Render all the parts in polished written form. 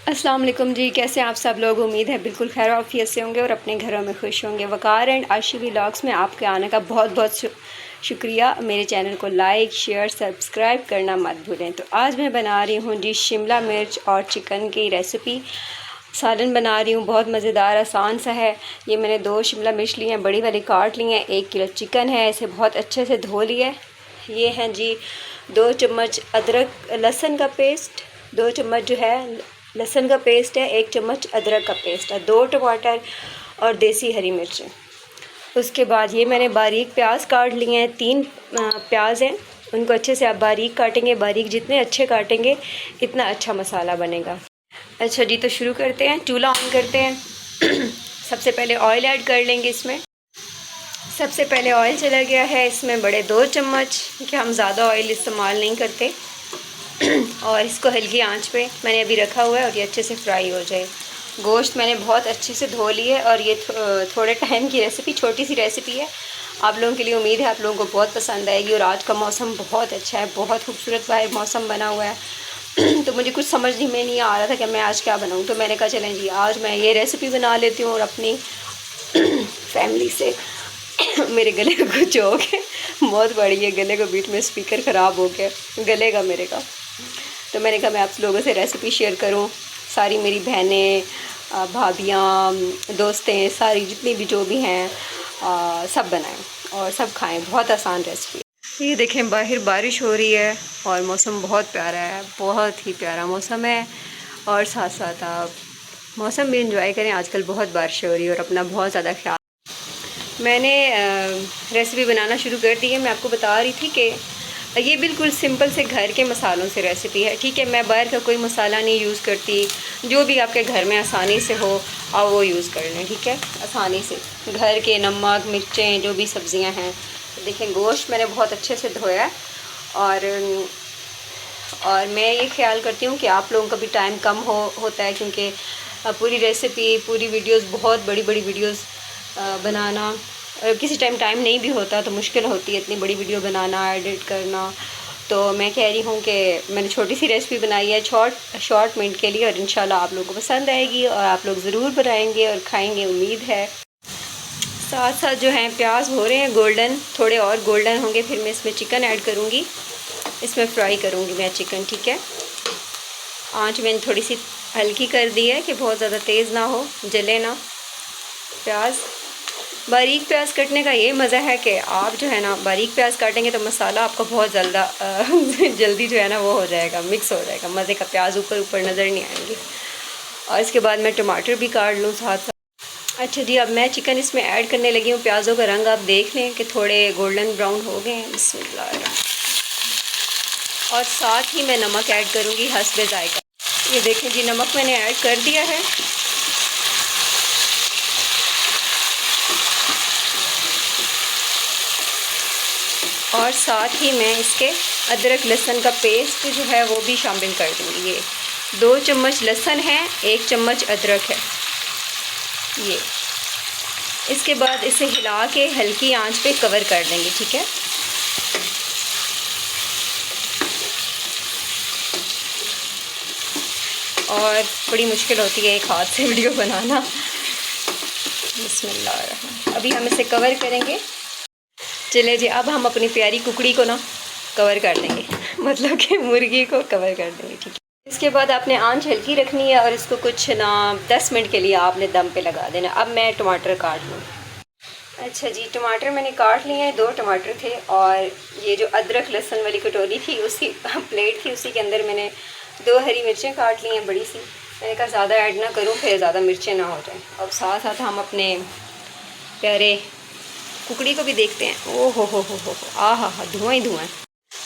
अस्सलाम वालेकुम जी, कैसे हैं आप सब लोग। उम्मीद है बिल्कुल खैर आफियत से होंगे और अपने घरों में खुश होंगे। वकार एंड आशी व्लॉग्स में आपके आने का बहुत बहुत शुक्रिया। मेरे चैनल को लाइक शेयर सब्सक्राइब करना मत भूलें। तो आज मैं बना रही हूँ जी शिमला मिर्च और चिकन की रेसिपी। सालन बना रही हूँ, बहुत मज़ेदार आसान सा है। ये मैंने 2 शिमला मिर्च ली हैं, बड़ी वाली काट ली हैं। 1 किलो चिकन है, इसे बहुत अच्छे से धो लिया। ये हैं जी 2 चम्मच अदरक लहसुन का पेस्ट, 2 चम्मच जो है लहसुन का पेस्ट है, 1 चम्मच अदरक का पेस्ट है, 2 टमाटर और देसी हरी मिर्चें। उसके बाद ये मैंने बारीक प्याज काट लिए हैं, 3 प्याज हैं, उनको अच्छे से आप बारीक काटेंगे। बारीक जितने अच्छे काटेंगे इतना अच्छा मसाला बनेगा। अच्छा जी, तो शुरू करते हैं। चूल्हा ऑन करते हैं। सबसे पहले ऑयल ऐड कर लेंगे इसमें। सबसे पहले ऑयल चला गया है इसमें बड़े 2 चम्मच, क्योंकि हम ज़्यादा ऑयल इस्तेमाल नहीं करते। और इसको हल्की आंच पे मैंने अभी रखा हुआ है और ये अच्छे से फ्राई हो जाए। गोश्त मैंने बहुत अच्छे से धो ली है और ये थोड़े टाइम की रेसिपी, छोटी सी रेसिपी है। आप लोगों के लिए उम्मीद है आप लोगों को बहुत पसंद आएगी। और आज का मौसम बहुत अच्छा है, बहुत खूबसूरत वाला मौसम बना हुआ है। तो मुझे कुछ समझ में नहीं आ रहा था कि मैं आज क्या बनाऊँ, तो मैंने कहा चलें जी आज मैं ये रेसिपी बना लेती हूँ और अपनी फैमिली से मेरे गले को कुछ हो गया, बहुत बड़ी है, गले को बीच में स्पीकर ख़राब हो गया गले का मेरे का। तो मैंने कहा मैं आप लोगों से रेसिपी शेयर करूं। सारी मेरी बहनें, भाभियाँ, दोस्तें, सारी जितनी भी जो भी हैं सब बनाएं और सब खाएं। बहुत आसान रेसिपी है। ये देखें बाहर बारिश हो रही है और मौसम बहुत प्यारा है, बहुत ही प्यारा मौसम है। और साथ साथ आप मौसम भी इंजॉय करें। आजकल बहुत बारिश हो रही है और अपना बहुत ज़्यादा ख्याल। मैंने रेसिपी बनाना शुरू कर दी है। मैं आपको बता रही थी कि ये बिल्कुल सिंपल से घर के मसालों से रेसिपी है, ठीक है। मैं बाहर का कोई मसाला नहीं यूज़ करती, जो भी आपके घर में आसानी से हो आप वो यूज़ कर लें, ठीक है। आसानी से घर के नमक मिर्चें जो भी सब्ज़ियां हैं। देखें गोश्त मैंने बहुत अच्छे से धोया है। और मैं ये ख्याल करती हूँ कि आप लोगों का भी टाइम कम होता है, क्योंकि पूरी रेसिपी पूरी वीडियोस, बहुत बड़ी बड़ी वीडियोस बनाना, किसी टाइम नहीं भी होता तो मुश्किल होती है इतनी बड़ी वीडियो बनाना, एडिट करना। तो मैं कह रही हूँ कि मैंने छोटी सी रेसिपी बनाई है शॉर्ट मिनट के लिए, और इंशाल्लाह आप लोगों को पसंद आएगी और आप लोग ज़रूर बनाएंगे और खाएंगे, उम्मीद है। साथ साथ जो हैं प्याज हो रहे हैं गोल्डन, थोड़े और गोल्डन होंगे फिर मैं इसमें चिकन ऐड करूँगी, इसमें फ्राई करूँगी मैं चिकन, ठीक है। आँच मैंने थोड़ी सी हल्की कर दी है कि बहुत ज़्यादा तेज़ ना हो, जले ना प्याज। बारीक प्याज काटने का ये मज़ा है कि आप जो है ना बारीक प्याज काटेंगे तो मसाला आपका बहुत जल्दी जो है ना वो हो जाएगा, मिक्स हो जाएगा, मज़े का प्याज ऊपर ऊपर नज़र नहीं आएंगे। और इसके बाद मैं टमाटर भी काट लूँ साथ साथ। अच्छा जी, अब मैं चिकन इसमें ऐड करने लगी हूँ। प्याज़ों का रंग आप देख लें कि थोड़े गोल्डन ब्राउन हो गए हैं। बिस्मिल्लाह। और साथ ही मैं नमक ऐड करूँगी हस्बे जायका। ये देखें जी, नमक मैंने ऐड कर दिया है। और साथ ही मैं इसके अदरक लहसुन का पेस्ट जो है वो भी शामिल कर दूँगी। ये 2 चम्मच लहसुन है, 1 चम्मच अदरक है ये। इसके बाद इसे हिला के हल्की आंच पे कवर कर देंगे, ठीक है। और बड़ी मुश्किल होती है एक हाथ से वीडियो बनाना। बिस्मिल्लाह। अभी हम इसे कवर करेंगे। चले जी, अब हम अपनी प्यारी कुकड़ी को ना कवर कर देंगे, मतलब कि मुर्गी को कवर कर देंगे, ठीक है। इसके बाद आपने आंच हल्की रखनी है और इसको कुछ ना 10 मिनट के लिए आपने दम पे लगा देना। अब मैं टमाटर काट लूँ। अच्छा जी, टमाटर मैंने काट लिए हैं, 2 टमाटर थे। और ये जो अदरक लहसुन वाली कटोरी थी, उसी प्लेट थी, उसी के अंदर मैंने 2 हरी मिर्चें काट ली हैं बड़ी सी। मैंने कहा ज़्यादा ऐड ना करूँ, फिर ज़्यादा मिर्चें ना हो जाएँ। अब साथ साथ हम अपने प्यारे कुकड़ी को भी देखते हैं। ओ हो, आ हा, धुआं ही धुआं।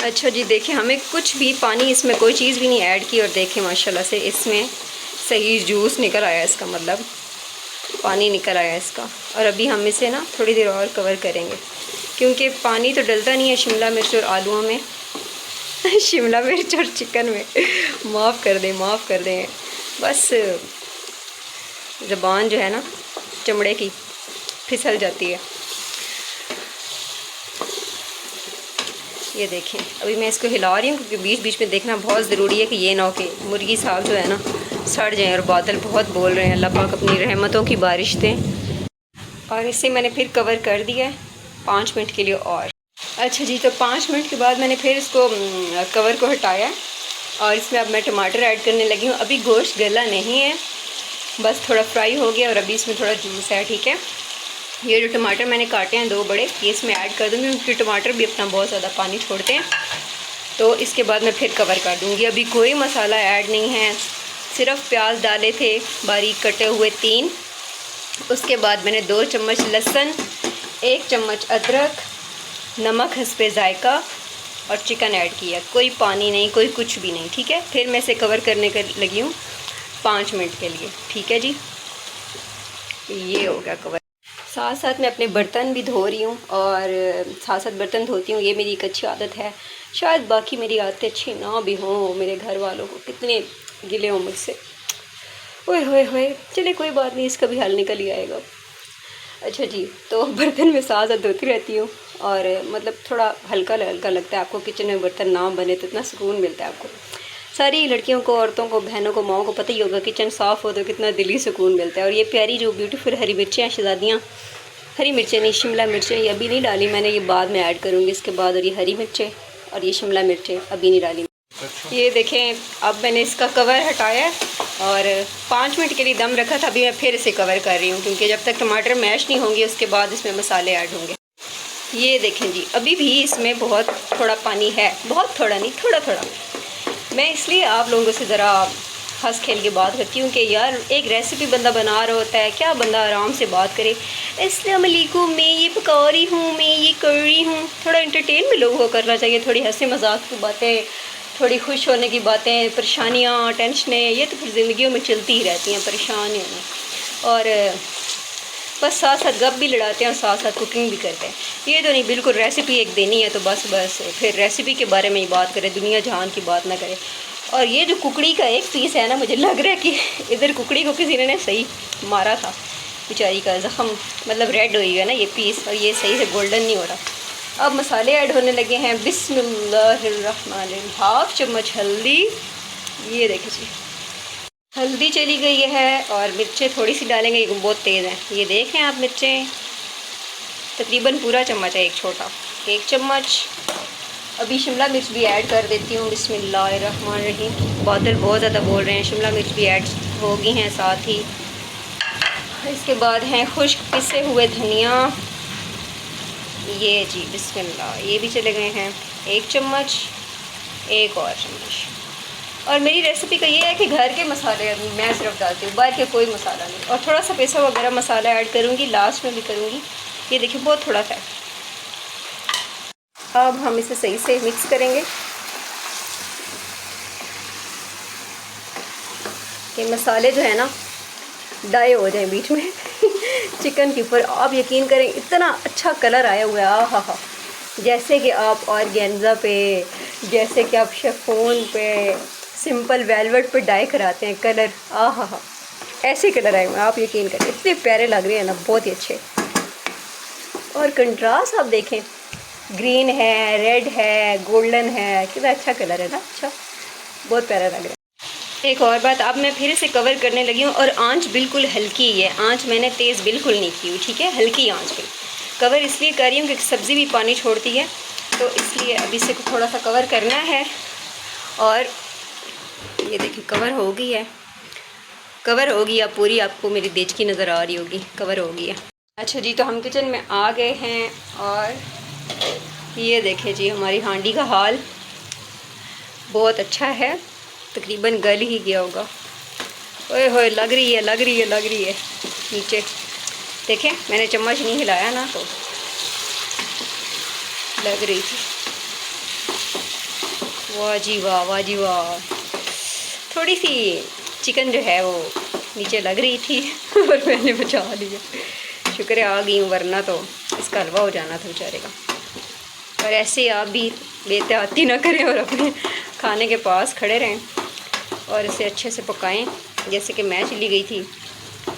अच्छा जी, देखिए हमें कुछ भी पानी, इसमें कोई चीज़ भी नहीं ऐड की, और देखें माशाल्लाह से इसमें सही जूस निकल आया, इसका मतलब पानी निकल आया इसका। और अभी हम इसे ना थोड़ी देर और कवर करेंगे, क्योंकि पानी तो डलता नहीं है शिमला मिर्च और आलूओं में शिमला मिर्च और चिकन में माफ़ कर दें, बस ज़बान जो है ना चमड़े की फिसल जाती है। ये देखें, अभी मैं इसको हिला रही हूँ क्योंकि बीच बीच में देखना बहुत ज़रूरी है कि ये ना हो कि मुर्गी साहब जो है ना सड़ जाएँ। और बादल बहुत बोल रहे हैं, अल्लाह पाक अपनी रहमतों की बारिश दें। और इसे मैंने फिर कवर कर दिया है 5 मिनट के लिए और। अच्छा जी, तो 5 मिनट के बाद मैंने फिर इसको कवर को हटाया है और इसमें अब मैं टमाटर ऐड करने लगी हूँ। अभी गोश्त गला नहीं है, बस थोड़ा फ्राई हो गया और अभी इसमें थोड़ा जूस है। ठीक है, ये जो टमाटर मैंने काटे हैं 2 बड़े, ये इसमें ऐड कर दूँगी क्योंकि टमाटर भी अपना बहुत ज़्यादा पानी छोड़ते हैं। तो इसके बाद मैं फिर कवर कर दूँगी। अभी कोई मसाला ऐड नहीं है, सिर्फ प्याज डाले थे बारीक कटे हुए 3। उसके बाद मैंने 2 चम्मच लहसुन, 1 चम्मच अदरक, नमक हस्बे ज़ायका और चिकन ऐड किया। कोई पानी नहीं, कोई कुछ भी नहीं। ठीक है, फिर मैं इसे कवर करने कर लगी हूँ 5 मिनट के लिए। ठीक है जी, ये हो गया कवर। साथ साथ मैं अपने बर्तन भी धो रही हूँ और साथ साथ बर्तन धोती हूँ। ये मेरी एक अच्छी आदत है, शायद बाकी मेरी आदतें अच्छी ना भी हों। मेरे घर वालों को कितने गिले हों मुझसे, ओए होए होए। चले कोई बात नहीं, इसका भी हल निकल ही आएगा। अच्छा जी, तो बर्तन में साथ साथ धोती रहती हूँ और मतलब थोड़ा हल्का हल्का लगता है आपको। किचन में बर्तन ना बने तो इतना सुकून मिलता है आपको। सारी लड़कियों को, औरतों को, बहनों को, माओं को पता ही होगा किचन साफ़ हो तो कितना दिली सुकून मिलता है। और ये प्यारी जो ब्यूटीफुल हरी मिर्चें हैं, शहज़ादियाँ, हरी मिर्चें नहीं शिमला मिर्चें, ये अभी नहीं डाली मैंने, ये बाद में ऐड करूँगी इसके बाद। और ये हरी मिर्चें और ये शिमला मिर्चें अभी नहीं डाली। ये देखें, अब मैंने इसका कवर हटाया और 5 मिनट के लिए दम रखा था। अभी मैं फिर इसे कवर कर रही हूँ क्योंकि जब तक टमाटर मैश नहीं होंगे उसके बाद इसमें मसाले ऐड होंगे। ये देखें जी, अभी भी इसमें बहुत थोड़ा पानी है, बहुत थोड़ा नहीं, थोड़ा थोड़ा। मैं इसलिए आप लोगों से ज़रा हंस खेल के बात करती हूँ कि यार एक रेसिपी बंदा बना रहा होता है, क्या बंदा आराम से बात करे। अस्सलाम वालेकुम, मैं ये पका रही हूँ, मैं ये कर रही हूँ। थोड़ा इंटरटेन भी लोगों को करना चाहिए, थोड़ी हंसी मजाक की बातें, थोड़ी खुश होने की बातें। परेशानियाँ, टेंशनें, ये तो फिर ज़िंदगियों में चलती ही रहती हैं, परेशान होना। और बस साथ साथ गप भी लड़ाते हैं और साथ साथ कुकिंग भी करते हैं। ये तो नहीं, बिल्कुल रेसिपी एक देनी है तो बस फिर रेसिपी के बारे में ही बात करें, दुनिया जहान की बात ना करें। और ये जो कुकड़ी का एक पीस है ना, मुझे लग रहा है कि इधर कुकड़ी को किसी ने सही मारा था, बेचारी का ज़ख़म मतलब रेड हुई है ना ये पीस, और ये सही से गोल्डन नहीं हो रहा। अब मसाले ऐड होने लगे हैं। बिस्मिल्लाहिर्रहमानिर्रहीम। 1/2 चम्मच हल्दी, ये देखिए जी हल्दी चली गई है। और मिर्चें थोड़ी सी डालेंगे, ये बहुत तेज़ हैं। ये देखें आप, मिर्चें तकरीबन पूरा चम्मच है, एक छोटा 1 चम्मच। अभी शिमला मिर्च भी ऐड कर देती हूँ। बिस्मिल्लाहिर्रहमानिर्रहीम। बादल बहुत ज़्यादा बोल रहे हैं, शिमला मिर्च भी ऐड हो गई हैं साथ ही। इसके बाद हैं खुश्क पिसे हुए धनिया, ये जी बिस्मिल्लाह, ये भी चले गए हैं 1 चम्मच, एक और चम्मच। और मेरी रेसिपी का ये है कि घर के मसाले मैं सिर्फ डालती हूँ, बाहर के कोई मसाला नहीं। और थोड़ा सा पिसा वगैरह मसाला ऐड करूँगी, लास्ट में भी करूँगी। ये देखिए बहुत थोड़ा सा है। अब हम इसे सही से मिक्स करेंगे कि मसाले जो है ना डाई हो जाए बीच में चिकन के ऊपर। आप यकीन करें, इतना अच्छा कलर आया हुआ है, आहा हा, जैसे कि आप ऑर्गेन्जा पे, जैसे कि आप शिफॉन पे, सिंपल वेलवेट पे डाई कराते हैं कलर, आहा हा, ऐसे कलर आए हुए हैं। आप यकीन करें, इतने प्यारे लग रहे हैं ना, बहुत ही अच्छे। और कंट्रास्ट आप देखें, ग्रीन है, रेड है, गोल्डन है, कितना अच्छा कलर है ना। अच्छा, बहुत प्यारा लग रहा है। एक और बात, अब मैं फिर इसे कवर करने लगी हूँ और आंच बिल्कुल हल्की है। आंच मैंने तेज़ बिल्कुल नहीं की हुई, ठीक है, हल्की आंच पे कवर इसलिए कर रही हूँ कि सब्ज़ी भी पानी छोड़ती है, तो इसलिए अभी इसे थोड़ा सा कवर करना है। और ये देखिए कवर हो गई है, कवर होगी। अब पूरी आपको मेरी देचकी नज़र आ रही होगी, कवर हो गई है। अच्छा जी, तो हम किचन में आ गए हैं और ये देखें जी हमारी हांडी का हाल बहुत अच्छा है, तकरीबन गल ही गया होगा। ओए होए, लग रही है, लग रही है, लग रही है नीचे। देखें, मैंने चम्मच नहीं हिलाया ना, तो लग रही थी। वाह जी वाह, वाह जी वाह। थोड़ी सी चिकन जो है वो नीचे लग रही थी और मैंने बचा लिया, शुक्र है आ गई हूँ, वरना तो इसका हलवा हो जाना था बेचारे का। और ऐसे आप भी बेहतियाती ना करें और अपने खाने के पास खड़े रहें और इसे अच्छे से पकाएं, जैसे कि मैं चली गई थी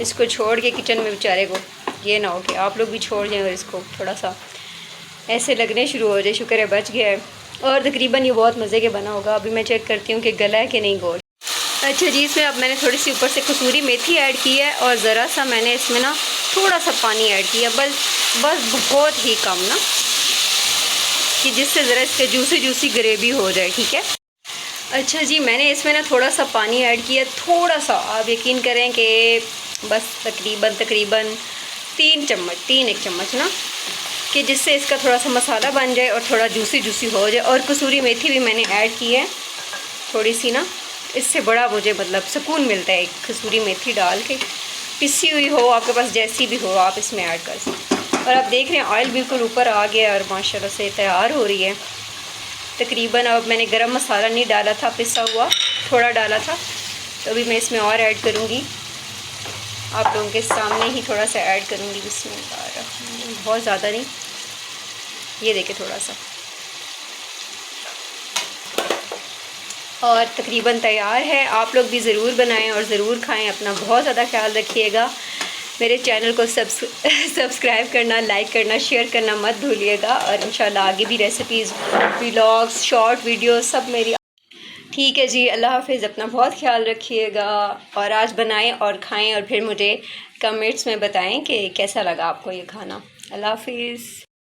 इसको छोड़ के किचन में बेचारे को। ये ना हो कि आप लोग भी छोड़ जाएं और इसको थोड़ा सा ऐसे लगने शुरू हो जाए, शुक्र है बच गया है। और तकरीबन ये बहुत मज़े के बना होगा। अभी मैं चेक करती हूँ कि गला है कि नहीं गोश्त। अच्छा जी, इसमें अब मैंने थोड़ी सी ऊपर से कसूरी मेथी ऐड की है और ज़रा सा मैंने इसमें ना थोड़ा सा पानी ऐड किया, बस बहुत ही कम ना, कि जिससे ज़रा इसके जूसी ग्रेवी हो जाए। ठीक है। अच्छा जी, मैंने इसमें ना थोड़ा सा पानी ऐड किया, थोड़ा सा, आप यकीन करें कि बस तकरीबन 1 चम्मच ना, कि जिससे इसका थोड़ा सा मसाला बन जाए और थोड़ा जूसी हो जाए। और कसूरी मेथी भी मैंने ऐड की है थोड़ी सी ना, इससे बड़ा मुझे मतलब सुकून मिलता है। कसूरी मेथी डाल के पिसी हुई हो आपके पास, जैसी भी हो आप इसमें ऐड कर सकते। और आप देख रहे हैं ऑयल बिल्कुल ऊपर आ गया और माशाल्लाह से तैयार हो रही है तकरीबन। अब मैंने गरम मसाला नहीं डाला था, पिसा हुआ थोड़ा डाला था, तो अभी मैं इसमें और ऐड करूँगी, आप लोगों के सामने ही थोड़ा सा ऐड करूँगी। बिस्मिल्लाह, बहुत ज़्यादा नहीं, ये देखें थोड़ा सा, और तकरीबन तैयार है। आप लोग भी ज़रूर बनाएं और ज़रूर खाएं। अपना बहुत ज़्यादा ख्याल रखिएगा। मेरे चैनल को सब्सक्राइब करना, लाइक करना, शेयर करना मत भूलिएगा। और इंशाल्लाह आगे भी रेसिपीज़, व्लॉग्स, शॉर्ट वीडियो सब मेरी। ठीक है जी, अल्लाह हाफिज़। अपना बहुत ख्याल रखिएगा और आज बनाएं और खाएं और फिर मुझे कमेंट्स में बताएं कि कैसा लगा आपको ये खाना। अल्लाह हाफिज़।